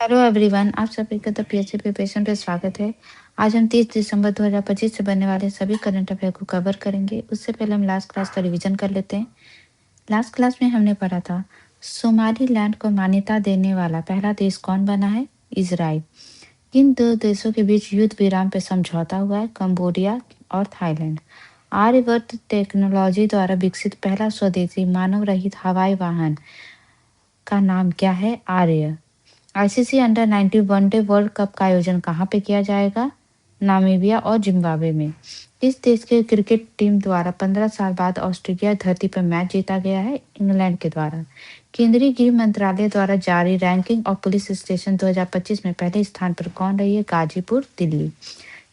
Hello everyone, आप सभी का द पीएचडी प्रिपरेशन पे स्वागत है। आज हम 30 दिसंबर 2025 से बनने वाले सभी करंट अफेयर को कवर करेंगे। उससे पहले हम लास्ट क्लास का रिवीजन कर लेते हैं। लास्ट क्लास में हमने पढ़ा था सोमालीलैंड को मान्यता देने वाला पहला देश कौन बना है? इजराइल। किन दो देशों के बीच युद्ध विराम पे समझौता हुआ है? कंबोडिया और थाईलैंड। आर्यभट्ट टेक्नोलॉजी द्वारा विकसित पहला स्वदेशी मानव रहित हवाई वाहन का नाम क्या है? Arya. ICC under 90 one day world cup का आयोजन कहाँ पे किया जाएगा? नामीबिया और जिम्बाब्वे में। किस देश के क्रिकेट टीम द्वारा 15 साल बाद ऑस्ट्रेलिया धरती पर मैच जीता गया है? इंग्लैंड के द्वारा। केंद्रीय गृह मंत्रालय द्वारा जारी रैंकिंग और पुलिस स्टेशन 2025 में पहले स्थान पर कौन रही है? गाजीपुर, दिल्ली।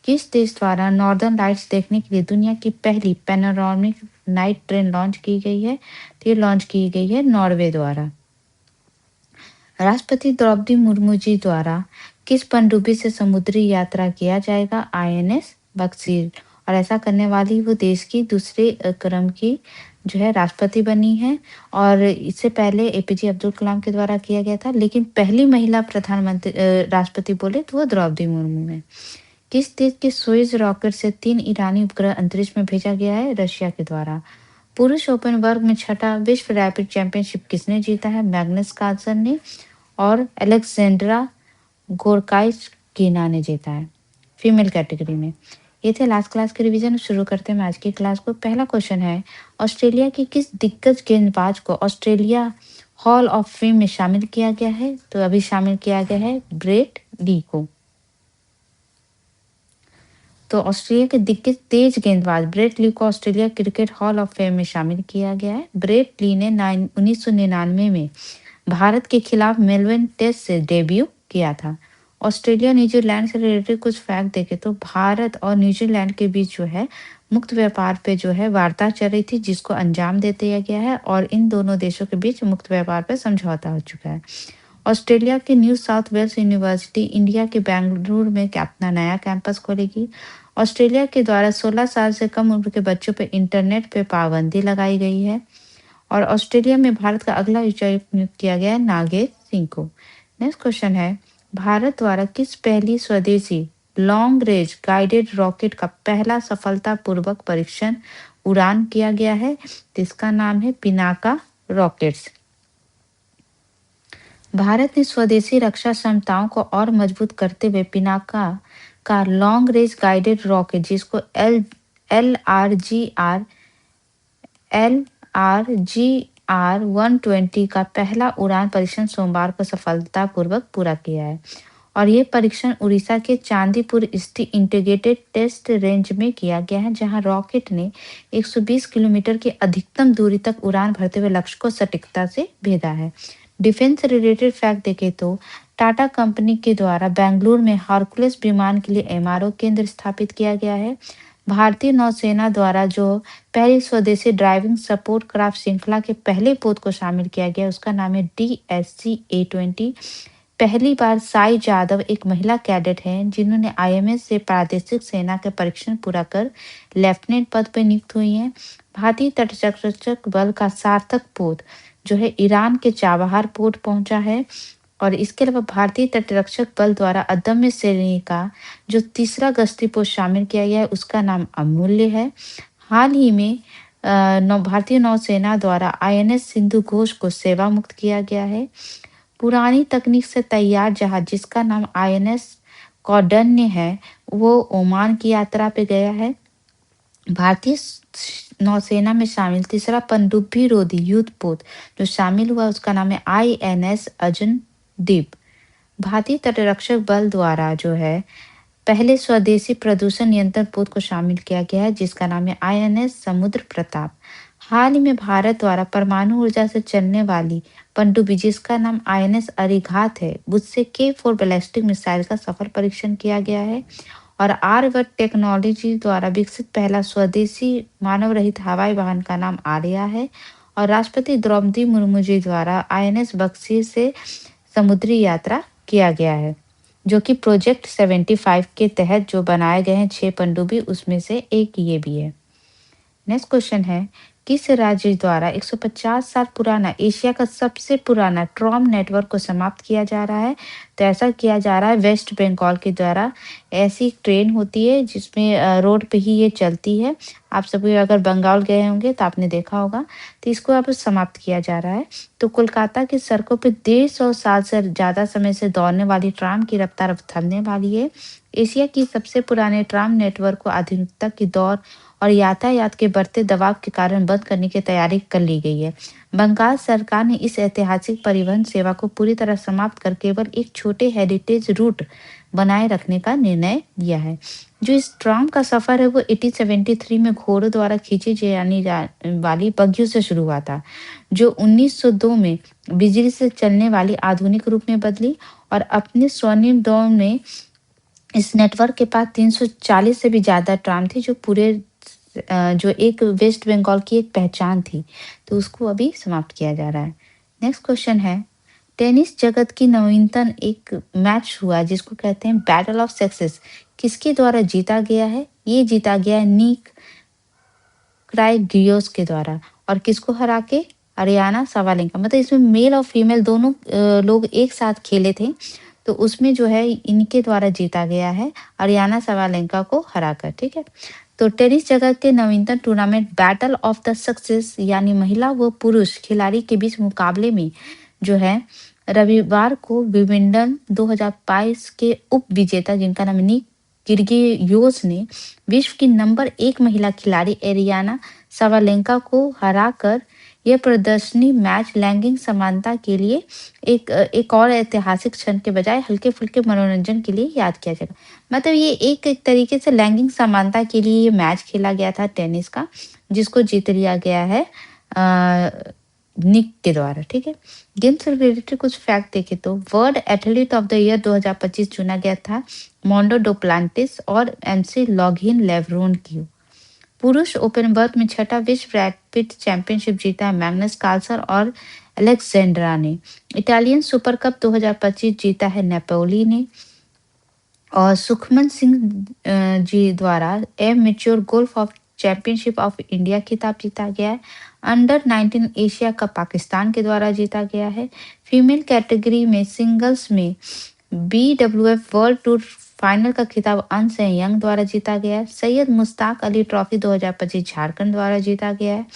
किस देश द्वारा नॉर्दर्न लाइट्स देखने के लिए दुनिया की पहली पैनोरामिक नाइट ट्रेन लॉन्च की गई है? ये लॉन्च की गई है नॉर्वे द्वारा। राष्ट्रपति द्रौपदी मुर्मू जी द्वारा किस पनडुब्बी से समुद्री यात्रा किया जाएगा? आईएनएस बक्सीर। और ऐसा करने वाली वो देश की दूसरे क्रम की जो है राष्ट्रपति बनी है। और इससे पहले एपीजे अब्दुल कलाम के द्वारा किया गया था, लेकिन पहली महिला प्रधानमंत्री राष्ट्रपति बोले तो वो द्रौपदी मुर्मू है। किस देश के सोयुज रॉकेट से 3 ईरानी उपग्रह अंतरिक्ष में भेजा गया है? रशिया के द्वारा। पुरुष ओपन वर्ग में छठा विश्व रैपिड चैंपियनशिप किसने जीता है? मैग्नस कार्लसन ने और अलेक्जेंड्रा गोरकाइकिना ने जीता है फीमेल कैटेगरी में। ये थे लास्ट क्लास के रिवीजन। शुरू करते हैं आज की क्लास को। पहला क्वेश्चन है, ऑस्ट्रेलिया की किस दिग्गज गेंदबाज को ऑस्ट्रेलिया हॉल ऑफ फेम में शामिल किया गया है? तो अभी शामिल किया गया है ब्रेट ली को। तो ऑस्ट्रेलिया के दिग्गज तेज गेंदबाज ब्रेट ली को Australia cricket hall of fame में शामिल किया गया है। ब्रेट ली ने 1999 में भारत के खिलाफ मेलबर्न टेस्ट से डेब्यू किया था। ऑस्ट्रेलिया न्यूजीलैंड से रिलेटेड कुछ फैक्ट देखे तो भारत और न्यूजीलैंड के बीच जो है मुक्त व्यापार पे जो है वार्ता चल रही थी, जिसको अंजाम दे दिया गया है और इन दोनों देशों के बीच मुक्त व्यापार पे समझौता हो चुका है। ऑस्ट्रेलिया की New South Wales University India के बेंगलुरु में अपना नया कैंपस खोलेगी। ऑस्ट्रेलिया के द्वारा 16 साल से कम उम्र के बच्चों पर इंटरनेट पे पाबंदी लगाई गई है। और ऑस्ट्रेलिया में भारत का अगला उच्चायुक्त नियुक्त किया गया है नागेश सिंह को। नेक्स्ट क्वेश्चन है, भारत द्वारा किस पहली स्वदेशी लॉन्ग रेंज गाइडेड रॉकेट का पहला सफलतापूर्वक परीक्षण उड़ान किया गया है? जिसका नाम है पिनाका रॉकेट्स। भारत ने स्वदेशी रक्षा क्षमताओं को और मजबूत करते हुए पिनाका का लॉन्ग रेंज गाइडेड रॉकेट, जिसको LRGR 120 का पहला उड़ान परीक्षण सोमवार को सफलतापूर्वक पूरा किया है। और ये परीक्षण उड़ीसा के चांदीपुर स्थित इंटीग्रेटेड टेस्ट रेंज में किया गया है, जहां रॉकेट ने 120 किलोमीटर की अधिकतम दूरी तक उड़ान भरते हुए लक्ष्य को सटीकता से भेदा है। डिफेंस रिलेटेड फैक्ट देखें तो टाटा कंपनी के द्वारा बेंगलुरु में हरकुलस विमान के लिए एमआरओ केंद्र स्थापित किया गया है। भारतीय नौसेना द्वारा जो पहली स्वदेशी ड्राइविंग सपोर्ट क्राफ्ट श्रृंखला के पहले पोत को शामिल किया गया, उसका नाम है DSC-A20। पहली बार साई जादव एक महिला कैडेट हैं जिन्होंने आईएमएस से प्रादेशिक सेना के परीक्षण पूरा कर लेफ्टिनेंट पद पर नियुक्त हुई हैं। भारतीय तटरक्षक बल का सार्थक पोत जो है ईरान के चाबहार पोर्ट पहुंचा है। और इसके अलावा भारतीय तटरक्षक बल द्वारा अदम्य श्रेणी का जो तीसरा गश्ती पोस्ट शामिल किया गया है, उसका नाम अमूल्य है। हाल ही में भारतीय नौसेना द्वारा INS सिंधु घोष को सेवा मुक्त किया गया है। पुरानी तकनीक से तैयार जहाज जिसका नाम INS कौंडिन्य है, वो ओमान की यात्रा पे गया है। भारतीय नौसेना में शामिल तीसरा पनडुब्बी रोधी युद्ध पोत जो शामिल हुआ, उसका नाम है INS अर्जुनदीप। भारतीय तटरक्षक बल द्वारा जो है पहले स्वदेशी प्रदूषण नियंत्रण पोत को शामिल किया गया है, जिसका नाम है INS समुद्र प्रताप। हाल ही में भारत द्वारा परमाणु ऊर्जा से चलने वाली पनडुब्बी जिसका नाम INS अरिघात है, उससे K4 बैलिस्टिक मिसाइल का सफल परीक्षण किया गया है। और आर्यभट्ट टेक्नोलॉजी द्वारा विकसित पहला स्वदेशी मानव रहित हवाई वाहन का नाम आर्या है। और राष्ट्रपति द्रौपदी मुर्मू जी द्वारा INS बक्सीर से समुद्री यात्रा किया गया है, जो कि प्रोजेक्ट 75 के तहत जो बनाए गए हैं 6 पनडुब्बी, उसमें से एक ये भी है। नेक्स्ट क्वेश्चन है, किस राज्य द्वारा 150 साल पुराना एशिया का सबसे पुराना ट्राम नेटवर्क को समाप्त किया जा रहा है? तो ऐसा किया जा रहा है वेस्ट बंगाल के द्वारा। ऐसी एक ट्रेन होती है जिसमें रोड पे ही ये चलती है। आप सभी अगर बंगाल गए होंगे तो आपने देखा होगा। तो इसको अब समाप्त किया जा रहा है। तो कोलकाता की सड़कों पे 150 साल से ज़्यादा समय से दौड़ने वाली ट्राम की रफ्तार अब थमने वाली है। एशिया की सबसे पुराने ट्राम नेटवर्क को आधुनिकता की दौर और यातायात के बढ़ते दबाव के कारण बंद करने की तैयारी कर ली गई है। बंगाल सरकार ने इस ऐतिहासिक परिवहन सेवा को पूरी तरह समाप्त कर केवल एक छोटे हेरिटेज रूट बनाए रखने का निर्णय लिया है। जो इस ट्राम का सफर है वो 1873 में घोड़ों द्वारा खींची जाने वाली बग्घियों से शुरू हुआ था, जो 1902 में बिजली से चलने वाली आधुनिक रूप में बदली और अपने स्वर्णिम दौर में इस नेटवर्क के पास 340 से भी ज़्यादा ट्राम थी, जो पूरे जो एक वेस्ट बंगाल की एक पहचान थी। तो उसको अभी समाप्त किया जा रहा है। नेक्स्ट क्वेश्चन है, टेनिस जगत की नवीनतम एक मैच हुआ जिसको कहते हैं बैटल ऑफ सेक्सेस, किसके द्वारा जीता गया है? ये जीता गया है निक क्राइगियोस के द्वारा। और किसको हरा के? Aryna Sabalenka. मतलब इसमें मेल और फीमेल दोनों लोग एक साथ खेले थे। तो उसमें जो है इनके द्वारा जीता गया है, अरियाना सवालेंका को हराकर। ठीक है। तो टेनिस जगत के नवीनतम tournament battle of the success यानी महिला व पुरुष खिलाड़ी के बीच मुकाबले में जो है रविवार को विंबलडन 2022 के उप विजेता जिनका नाम निक किर्गियोस ने विश्व की नंबर 1 महिला खिलाड़ी एरियाना सवालेंका को हराकर यह प्रदर्शनी मैच लैंगिक समानता के लिए एक और ऐतिहासिक क्षण के बजाय हल्के फुल्के मनोरंजन के लिए याद किया जाएगा। मतलब ये एक तरीके से लैंगिक समानता के लिए ये मैच खेला गया था टेनिस का, जिसको जीत लिया गया है निक के द्वारा। ठीक है। गेम से रिलेटेड कुछ फैक्ट देखे तो world athlete of the year 2025 चुना गया था मोंडो डोप्लांटिस और एमसी लॉगिन लेवरोन की। पुरुष ओपन वर्ग में छठा विश्व रैपिड चैंपियनशिप जीता है मैग्नस कार्लसन और अलेक्जेंड्रा ने। इटालियन सुपर कप 2025 जीता है नेपोली ने। और सुखमन सिंह जी द्वारा amateur golf of championship of India खिताब जीता गया है। अंडर 19 एशिया कप पाकिस्तान के द्वारा जीता गया है। फीमेल कैटेगरी में सिंगल्स में BWF वर्ल्ड टूर फाइनल का खिताब अंश यंग द्वारा जीता गया है। सैयद मुश्ताक अली ट्रॉफी 2025 झारखंड द्वारा जीता गया है।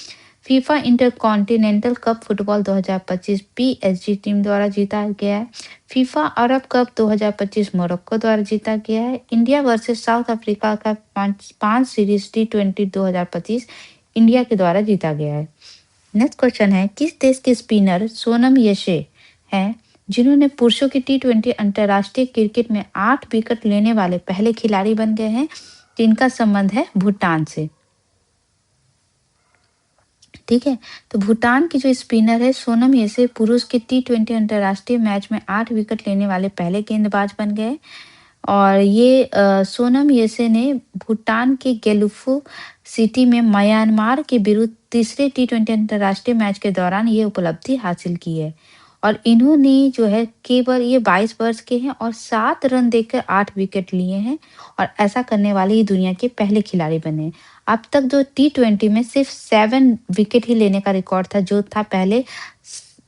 FIFA intercontinental cup football 2025 PSG team द्वारा जीता गया है। फीफा अरब कप 2025 मोरक्को द्वारा जीता गया है। इंडिया वर्सेस साउथ अफ्रीका का पांच सीरीज T20 2025 इंडिया के द्वारा जीता गया है। नेक्स्ट क्वेश्चन है, किस देश के स्पिनर सोनम यशे हैं जिन्होंने पुरुषों की T20 अंतर्राष्ट्रीय क्रिकेट में 8 विकेट लेने वाले पहले खिलाड़ी बन गए हैं, जिनका संबंध है भूटान से। ठीक है। तो भूटान की जो स्पिनर है सोनम यशे पुरुष के T20 अंतर्राष्ट्रीय मैच में 8 विकेट लेने वाले पहले गेंदबाज बन गए। और ये सोनम यशे ने भूटान के गेलुफू सिटी में म्यांमार के विरुद्ध तीसरे T20 अंतर्राष्ट्रीय मैच के दौरान ये उपलब्धि हासिल की है। और इन्होंने जो है केवल ये 22 वर्ष के हैं और 7 रन देकर 8 विकेट लिए हैं। और ऐसा करने वाले ये दुनिया के पहले खिलाड़ी बने हैं। अब तक जो T20 में सिर्फ 7 विकेट ही लेने का रिकॉर्ड था, जो था पहले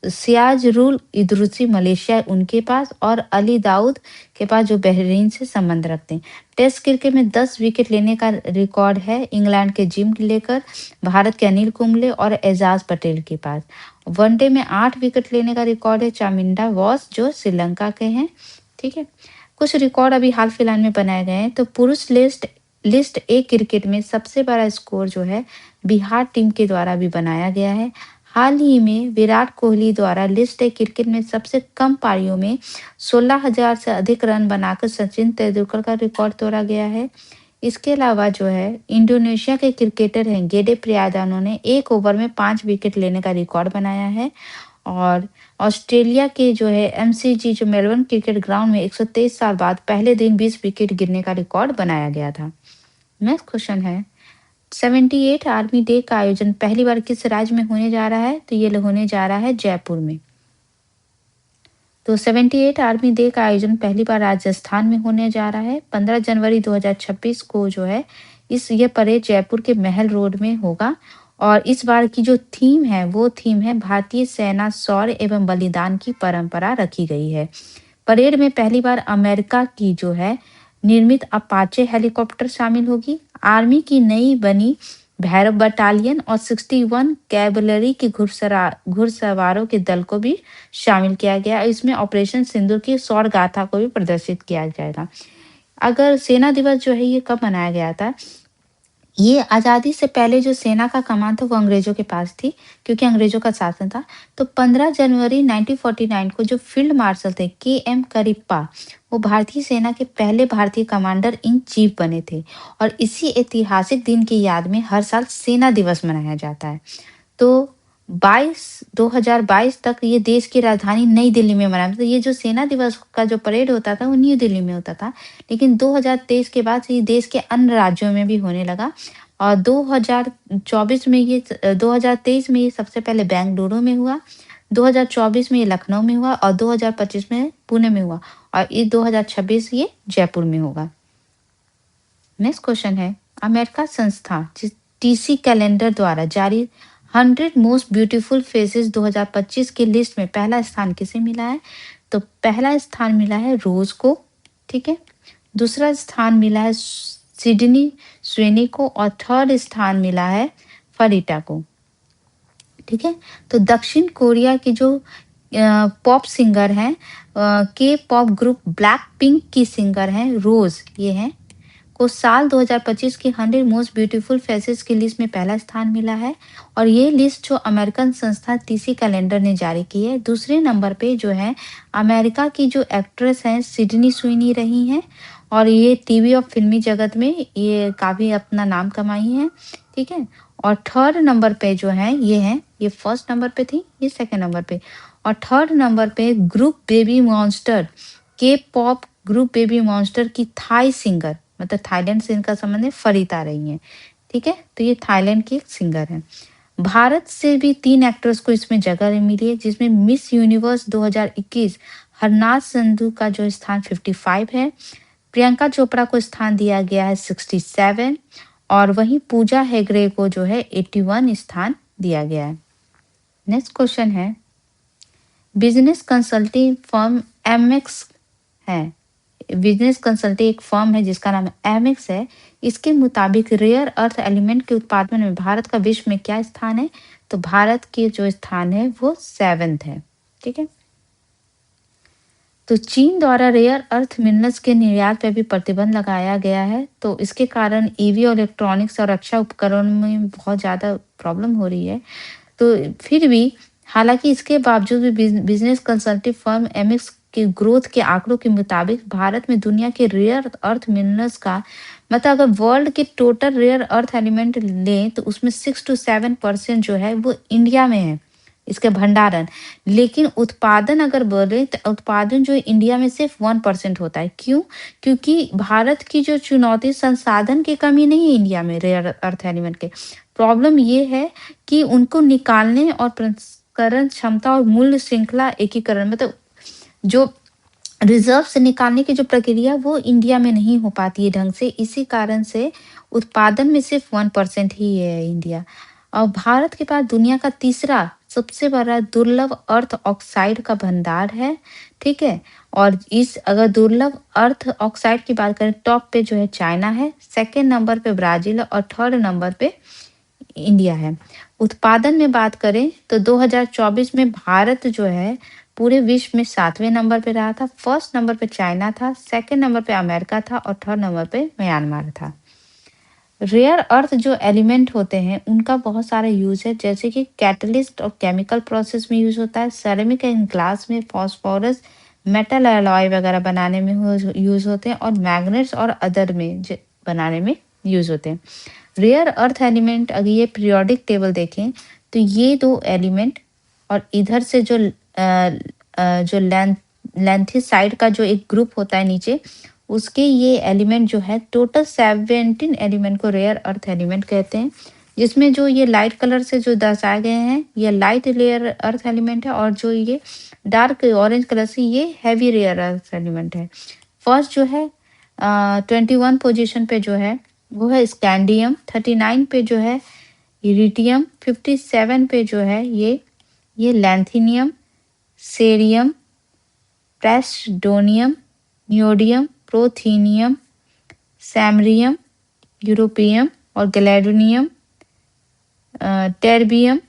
सियाजरुल इदरुसी मलेशिया उनके पास और अली दाऊद के पास जो बहरीन से संबंध रखते हैं। टेस्ट क्रिकेट में 10 विकेट लेने का रिकॉर्ड है इंग्लैंड के जिम लेकर, भारत के अनिल कुंबले और एजाज पटेल के पास। वनडे में 8 विकेट लेने का रिकॉर्ड है चामिंडा वॉस जो श्रीलंका के हैं। ठीक है। कुछ रिकॉर्ड अभी हाल फिलहाल में बनाए गए हैं। तो पुरुष लिस्ट ए क्रिकेट में सबसे बड़ा स्कोर जो है बिहार टीम के द्वारा भी बनाया गया है। हाल ही में विराट कोहली द्वारा लिस्ट ए क्रिकेट में सबसे कम पारियों में 16,000 से अधिक रन बनाकर सचिन तेंदुलकर का रिकॉर्ड तोड़ा गया है। इसके अलावा जो है इंडोनेशिया के क्रिकेटर हैं गेडे प्रियादानो ने 1 ओवर में 5 विकेट लेने का रिकॉर्ड बनाया है। और ऑस्ट्रेलिया के जो है MCG जो मेलबर्न क्रिकेट ग्राउंड में 123 साल बाद पहले दिन 20 विकेट गिरने का रिकॉर्ड बनाया गया था। नेक्स्ट क्वेश्चन है, 78 आर्मी डे का आयोजन पहली बार किस राज्य में होने जा रहा है? तो ये होने जा रहा है जयपुर में। तो 78 आर्मी डे का आयोजन पहली बार राजस्थान में होने जा रहा है। 15 जनवरी 2026 को जो है ये परेड जयपुर के महल रोड में होगा। और इस बार की जो थीम है वो थीम है भारतीय सेना शौर्य एवं बलिदान की परंपरा रखी गई है। परेड में पहली बार अमेरिका की जो है निर्मित अपाचे हेलीकॉप्टर शामिल होगी। आर्मी की नई बनी भैरव बटालियन और 61 कैवलरी के घुड़सवारों के दल को भी शामिल किया गया। इसमें ऑपरेशन सिंदूर की शौर्य गाथा को भी प्रदर्शित किया जाएगा। अगर सेना दिवस जो है ये कब मनाया गया था, ये आज़ादी से पहले जो सेना का कमान था वो अंग्रेजों के पास थी, क्योंकि अंग्रेजों का शासन था। तो 15 जनवरी 1949 को जो फील्ड मार्शल थे के एम करिप्पा, वो भारतीय सेना के पहले भारतीय कमांडर इन चीफ बने थे। और इसी ऐतिहासिक दिन की याद में हर साल सेना दिवस मनाया जाता है। तो 2022 तक ये देश की राजधानी नई दिल्ली में मनाया, मतलब ये जो सेना दिवस का जो परेड होता था वो न्यू दिल्ली में होता था। लेकिन 2023 के बाद से ये देश के अन्य राज्यों में भी होने लगा। और 2024 में 2023 में ये सबसे पहले बेंगलुरु में हुआ, 2024 में ये लखनऊ में हुआ और 2025 में पुणे में हुआ, और ये 2026 ये जयपुर में होगा। नेक्स्ट क्वेश्चन है, अमेरिका संस्था टीसी कैलेंडर द्वारा जारी 100 मोस्ट ब्यूटीफुल फेसेस 2025 की लिस्ट में पहला स्थान किसे मिला है? तो पहला स्थान मिला है रोज को, ठीक है। दूसरा स्थान मिला है सिडनी स्वेनी को और थर्ड स्थान मिला है फरीटा को, ठीक है। तो दक्षिण कोरिया की जो पॉप सिंगर हैं, के पॉप ग्रुप ब्लैक पिंक की सिंगर हैं रोज, ये हैं, को साल 2025 की 100 मोस्ट ब्यूटीफुल फेसेस की लिस्ट में पहला स्थान मिला है। और ये लिस्ट जो अमेरिकन संस्था टीसी कैलेंडर ने जारी की है। दूसरे नंबर पे जो है अमेरिका की जो एक्ट्रेस हैं सिडनी स्वीनी रही हैं, और ये टीवी और फिल्मी जगत में ये काफ़ी अपना नाम कमाई हैं, ठीक है। और थर्ड नंबर पे जो है ये हैं, ये फर्स्ट नंबर पे थी, ये सेकंड नंबर पे, और थर्ड नंबर पे ग्रुप बेबी मॉन्स्टर, के पॉप ग्रुप बेबी मॉन्स्टर की थाई सिंगर, मतलब थाईलैंड से इनका संबंध है, फरीता रही हैं, ठीक है। तो ये थाईलैंड की एक सिंगर है। भारत से भी 3 एक्टर्स को इसमें जगह मिली है, जिसमें मिस यूनिवर्स 2021 हरनाज संधू का जो स्थान 55 है, प्रियंका चोपड़ा को स्थान दिया गया है 67, और वहीं पूजा हेगड़े को जो है 81 स्थान दिया गया है। नेक्स्ट क्वेश्चन है, बिजनेस कंसल्टिंग फर्म एमएक्स है, बिजनेस कंसल्टिंग एक फर्म है जिसका नाम एमएक्स है। इसके मुताबिक रेयर अर्थ एलिमेंट के उत्पादन में भारत का विश्व में क्या स्थान है? तो भारत के जो स्थान है वो 7th है, ठीक है। तो चीन द्वारा रेयर अर्थ मिनरल्स के निर्यात पर भी प्रतिबंध लगाया गया है। तो इसके कारण ईवी और इलेक्ट्रॉनिक्स और रक्षा उपकरणों में बहुत ज़्यादा प्रॉब्लम हो रही है। तो फिर भी हालांकि इसके बावजूद भी बिजनेस कंसल्टिंग फर्म एमएक्स के ग्रोथ के आंकड़ों के मुताबिक भारत में दुनिया के रेयर अर्थ मिनरल्स का, मतलब अगर वर्ल्ड के टोटल रेयर अर्थ एलिमेंट लें तो उसमें 6 to 7% जो है वो इंडिया में है, इसके भंडारण। लेकिन उत्पादन अगर बोले तो उत्पादन जो इंडिया में सिर्फ 1% होता है। क्यों? क्योंकि भारत की जो चुनौती संसाधन की कमी नहीं है इंडिया में रेयर अर्थ एलिमेंट के, प्रॉब्लम ये है कि उनको निकालने और प्रसंस्करण क्षमता और मूल्य श्रृंखला एकीकरण, मतलब जो रिजर्व से निकालने की जो प्रक्रिया वो इंडिया में नहीं हो पाती है ढंग से। इसी कारण से उत्पादन में सिर्फ 1% ही है इंडिया। और भारत के पास दुनिया का तीसरा सबसे बड़ा दुर्लभ अर्थ ऑक्साइड का भंडार है, ठीक है। और इस अगर दुर्लभ अर्थ ऑक्साइड की बात करें, टॉप पे जो है चाइना है, सेकेंड नंबर पे ब्राजील और थर्ड नंबर पे इंडिया है। उत्पादन में बात करें तो 2024 में भारत जो है पूरे विश्व में 7वें नंबर पे रहा था। फर्स्ट नंबर पे चाइना था, सेकंड नंबर पे अमेरिका था और थर्ड नंबर पे म्यांमार था। रेयर अर्थ जो एलिमेंट होते हैं उनका बहुत सारा यूज है, जैसे कि कैटलिस्ट और केमिकल प्रोसेस में यूज होता है, सेरेमिक एंड ग्लास में फास्फोरस मेटल अलॉय वगैरह बनाने में यूज होते हैं, और मैग्नेट्स और अदर में बनाने में यूज होते हैं। रेयर अर्थ एलिमेंट अगर ये पीरियोडिक टेबल देखें तो ये दो एलिमेंट और इधर से जो जो लेंथीसाइड का जो एक ग्रुप होता है नीचे, उसके ये एलिमेंट जो है टोटल 17 एलिमेंट को रेयर अर्थ एलिमेंट कहते हैं। जिसमें जो ये लाइट कलर से जो दर्शाए गए हैं ये लाइट रेयर अर्थ एलिमेंट है, और जो ये डार्क ऑरेंज कलर से ये हैवी रेयर अर्थ एलिमेंट है। फर्स्ट जो है 21 पोजीशन पे जो है वो है स्कैंडियम, 39 पे जो है इरिडियम 57 पे जो है ये लैंथीनियम, सेरियम, प्रेस्डोनियम, नियोडियम, प्रोथीनियम, सैमरियम, यूरोपियम और गैलेडोनियम, टेरबियम,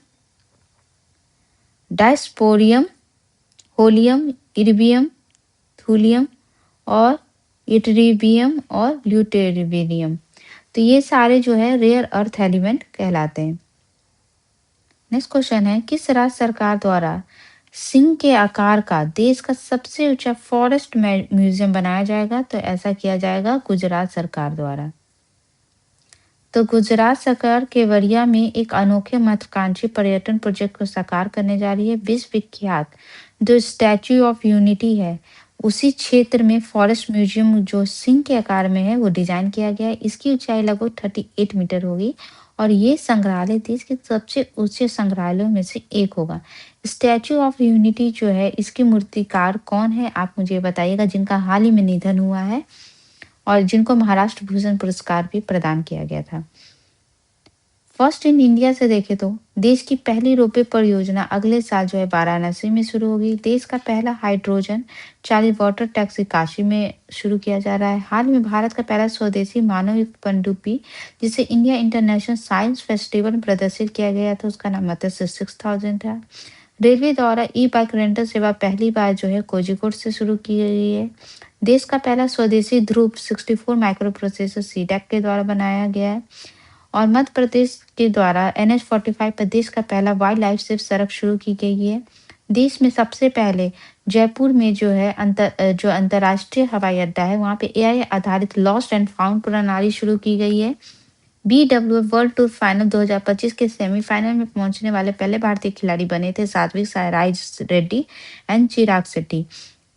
डायस्पोरियम, होलियम, इर्बियम, थूलियम और इटरीबियम और ल्यूटेरिबियम। तो ये सारे जो है रेयर अर्थ एलिमेंट कहलाते हैं। नेक्स्ट क्वेश्चन है, किस राज्य सरकार द्वारा सिंह के आकार का देश का सबसे ऊंचा फॉरेस्ट म्यूजियम बनाया जाएगा? तो ऐसा किया जाएगा गुजरात सरकार द्वारा। तो गुजरात सरकार केवड़िया में एक अनोखे महत्वाकांक्षी पर्यटन प्रोजेक्ट को साकार करने जा रही है। विश्व विख्यात जो स्टैच्यू ऑफ यूनिटी है, उसी क्षेत्र में फॉरेस्ट म्यूजियम जो सिंह के आकार में है वो डिजाइन किया गया है। इसकी ऊंचाई लगभग 38 मीटर होगी और ये संग्रहालय देश के सबसे ऊंचे संग्रहालयों में से एक होगा। स्टैच्यू ऑफ यूनिटी जो है, इसके मूर्तिकार कौन है आप मुझे बताइएगा, जिनका हाल ही में निधन हुआ है और जिनको महाराष्ट्र भूषण पुरस्कार भी प्रदान किया गया था। फर्स्ट इन इंडिया से देखें तो देश की पहली रोपवे परियोजना अगले साल जो है वाराणसी में शुरू होगी। देश का पहला हाइड्रोजन चालित वाटर टैक्सी काशी में शुरू किया जा रहा है। हाल में भारत का पहला स्वदेशी मानव युक्त पनडुब्बी जिसे इंडिया इंटरनेशनल साइंस फेस्टिवल में प्रदर्शित किया गया था, उसका नाम मत्स्य 6000 था। रेलवे द्वारा ई बाइक रेंटल सेवा पहली बार जो है कोझिकोड से शुरू की गई है। देश का पहला स्वदेशी ध्रुव 64 माइक्रो प्रोसेसर सीडैक के द्वारा बनाया गया है। और मध्य प्रदेश के द्वारा NH45 पर देश का पहला वाइल्ड लाइफ सेफ सड़क शुरू की गई है। देश में सबसे पहले जयपुर में जो है जो अंतर्राष्ट्रीय हवाई अड्डा है, वहाँ पे AI आधारित लॉस्ट एंड फाउंड प्रणाली शुरू की गई है। BWF वर्ल्ड टूर फाइनल 2025 के सेमीफाइनल में पहुंचने वाले पहले भारतीय खिलाड़ी बने थे सात्विक साईराज रेड्डी एंड चिराग शेट्टी।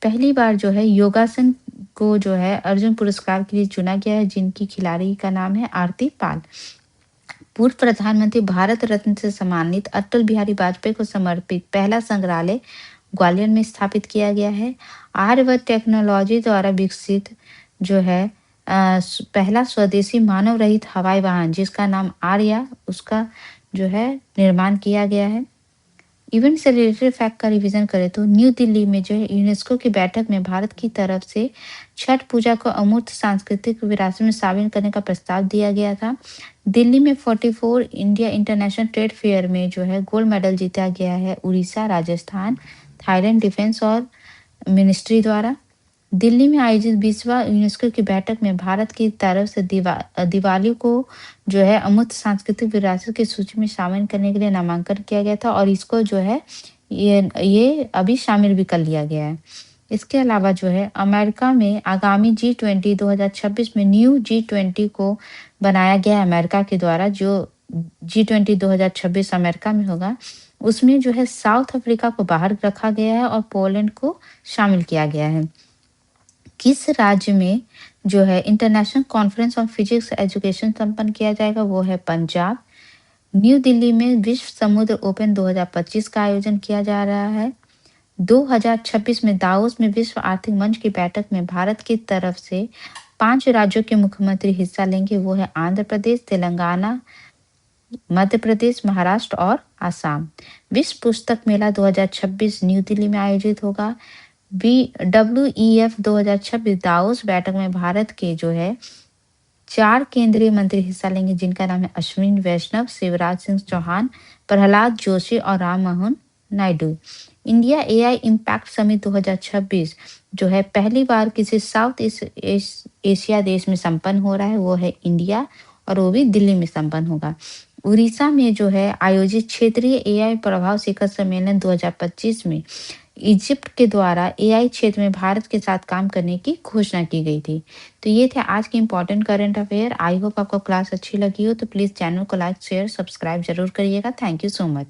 पहली बार जो है योगासन को जो है अर्जुन पुरस्कार के लिए चुना गया है, जिनकी खिलाड़ी का नाम है आरती पाल। पूर्व प्रधानमंत्री भारत रत्न से सम्मानित अटल बिहारी वाजपेयी को समर्पित पहला संग्रहालय ग्वालियर में स्थापित किया गया है। आर्यभट्ट टेक्नोलॉजी द्वारा विकसित जो है पहला स्वदेशी मानव रहित हवाई वाहन जिसका नाम आर्या, उसका जो है निर्माण किया गया है। इवेंट से रिलेटेड फैक्ट का रिवीजन करें तो न्यू दिल्ली में जो है यूनेस्को की बैठक में भारत की तरफ से छठ पूजा को अमूर्त सांस्कृतिक विरासत में शामिल करने का प्रस्ताव दिया गया था। दिल्ली में 44 इंडिया इंटरनेशनल ट्रेड फेयर में जो है गोल्ड मेडल जीता गया है उड़ीसा, राजस्थान, थाईलैंड डिफेंस और मिनिस्ट्री द्वारा। दिल्ली में आयोजित 20वां यूनेस्को की बैठक में भारत की तरफ से दिवाली को जो है अमूर्त सांस्कृतिक विरासत की सूची में शामिल करने के लिए नामांकन किया गया था और इसको जो है ये अभी शामिल भी कर लिया गया है। इसके अलावा जो है अमेरिका में आगामी G20 2026 में न्यू G20 को बनाया गया है अमेरिका के द्वारा, जो G20 2026 अमेरिका में होगा। उसमें जो है साउथ अफ्रीका को बाहर रखा गया है और पोलैंड को शामिल किया गया है। किस राज्य में जो है international conference on physics education संपन्न किया जाएगा? वो है पंजाब। न्यू दिल्ली में विश्व समुद्र ओपन 2025 का आयोजन किया जा रहा है। 2026 में दावोस में विश्व आर्थिक मंच की बैठक में भारत की तरफ से 5 राज्यों के मुख्यमंत्री हिस्सा लेंगे। वो है आंध्र प्रदेश, तेलंगाना, मध्य प्रदेश, महाराष्ट्र और आसाम। विश्व पुस्तक मेला 2026 न्यू दिल्ली में आयोजित होगा। WEF 2026 दावोस बैठक में भारत के जो है 4 केंद्रीय मंत्री हिस्सा लेंगे, जिनका नाम है अश्विनी वैष्णव, शिवराज सिंह चौहान, प्रहलाद जोशी और Ram Mohan Naidu. India AI impact summit 2026 जो है पहली बार किसी साउथ एशिया देश में संपन्न हो रहा है, वो है इंडिया और वो भी दिल्ली में संपन्न होगा। उड़ीसा में जो है आयोजित क्षेत्रीय AI प्रभाव शिखर सम्मेलन 2025 में इजिप्ट के द्वारा AI क्षेत्र में भारत के साथ काम करने की घोषणा की गई थी। तो ये थे आज के important current affair. I hope आपको क्लास अच्छी लगी हो तो प्लीज़ चैनल को लाइक, शेयर, सब्सक्राइब जरूर करिएगा। Thank you so much.